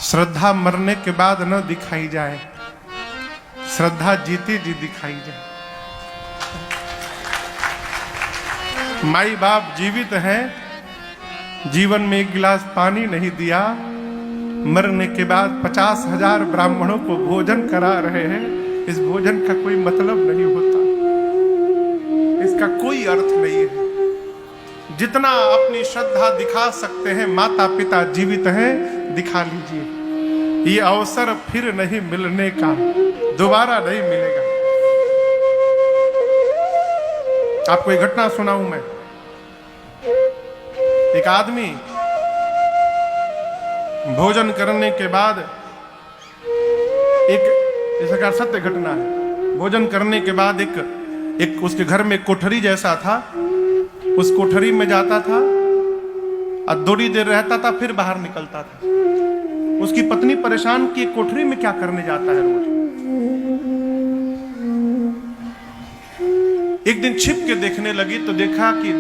श्रद्धा मरने के बाद न दिखाई जाए, श्रद्धा जीते जी दिखाई जाए। माई बाप जीवित हैं, जीवन में एक गिलास पानी नहीं दिया, मरने के बाद 50,000 ब्राह्मणों को भोजन करा रहे हैं। इस भोजन का कोई मतलब नहीं होता, इसका कोई अर्थ नहीं है। जितना अपनी श्रद्धा दिखा सकते हैं, माता पिता जीवित हैं, दिखा लीजिए। ये अवसर फिर नहीं मिलने का, दोबारा नहीं मिलेगा। आपको एक घटना सुनाऊं मैं। एक आदमी भोजन करने के बाद, एक इस प्रकार सत्य घटना है, भोजन करने के बाद एक उसके घर में कोठरी जैसा था, उस कोठरी में जाता था और थोड़ी देर रहता था, फिर बाहर निकलता था। उसकी पत्नी परेशान कि कोठरी में क्या करने जाता है रोज। एक दिन छिप के देखने लगी तो देखा कि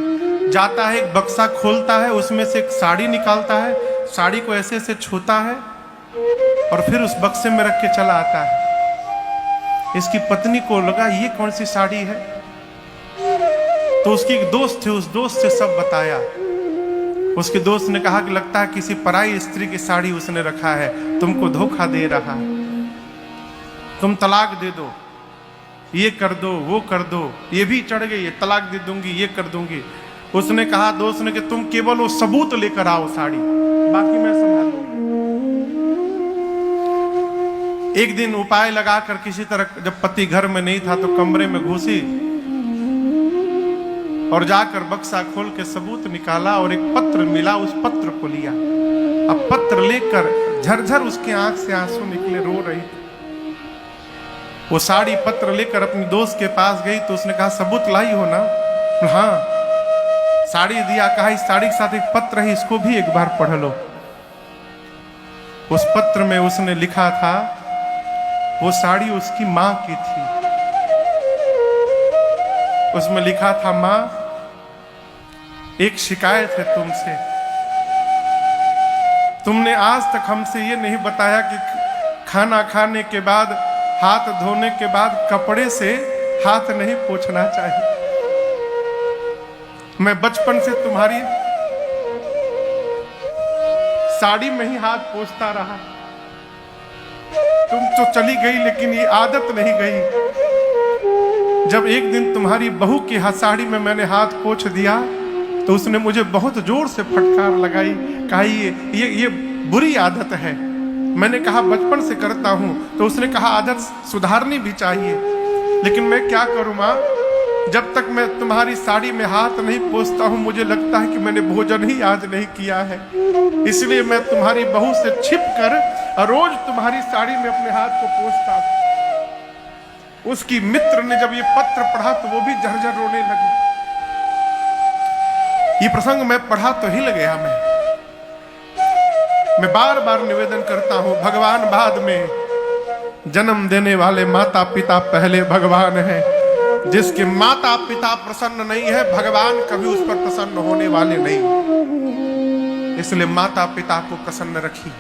जाता है, एक बक्सा खोलता है, उसमें से एक साड़ी निकालता है, साड़ी को ऐसे ऐसे छूता है और फिर उस बक्से में रख के चला आता है। इसकी पत्नी को लगा ये कौन सी साड़ी है, तो उसकी एक दोस्त थे, उस दोस्त से सब बताया। उसके दोस्त ने कहा कि लगता है किसी पराई स्त्री की साड़ी उसने रखा है, तुमको धोखा दे रहा है, तुम तलाक दे दो, ये कर दो, वो कर दो। ये भी चढ़ गई, ये तलाक दे दूंगी, ये कर दूंगी। उसने कहा, दोस्त ने, कि तुम केवल वो सबूत लेकर आओ साड़ी, बाकी मैं संभाल लूंगी। एक दिन उपाय लगाकर किसी तरह, जब पति घर में नहीं था, तो कमरे में घुसी और जाकर बक्सा खोल के सबूत निकाला और एक पत्र मिला, उस पत्र को लिया। अब पत्र लेकर झरझर उसके आंख से आंसू निकले, रो रही थी। वो साड़ी पत्र लेकर अपनी दोस्त के पास गई तो उसने कहा, सबूत लाई हो ना? हाँ। साड़ी दिया, कहा इस साड़ी के साथ एक पत्र है, इसको भी एक बार पढ़ लो। उस पत्र में उसने लिखा था, वो साड़ी उसकी मां की थी। उसमें लिखा था, मां एक शिकायत है तुमसे, तुमने आज तक हमसे ये नहीं बताया कि खाना खाने के बाद, हाथ धोने के बाद कपड़े से हाथ नहीं पोंछना चाहिए। मैं बचपन से तुम्हारी साड़ी में ही हाथ पोंछता रहा, तुम तो चली गई लेकिन ये आदत नहीं गई। जब एक दिन तुम्हारी बहू की साड़ी में मैंने हाथ पोंछ दिया तो उसने मुझे बहुत जोर से फटकार लगाई, कहा ये बुरी आदत है। मैंने कहा बचपन से करता हूं, तो उसने कहा आदत सुधारनी भी चाहिए, लेकिन मैं क्या करूं मां, जब तक मैं तुम्हारी साड़ी में हाथ नहीं पोंछता हूं, मुझे लगता है कि मैंने भोजन ही आज नहीं किया है। इसलिए मैं तुम्हारी बहू से छिप कर रोज तुम्हारी साड़ी में अपने हाथ को पोंछता हूं। उसकी मित्र ने जब ये पत्र पढ़ा तो वो भी झरझर रोने लगी। ये प्रसंग मैं पढ़ा तो हिल गया। मैं बार बार निवेदन करता हूं, भगवान बाद में जन्म देने वाले माता पिता पहले भगवान है। जिसके माता पिता प्रसन्न नहीं है, भगवान कभी उस पर प्रसन्न होने वाले नहीं। इसलिए माता पिता को प्रसन्न रखिए।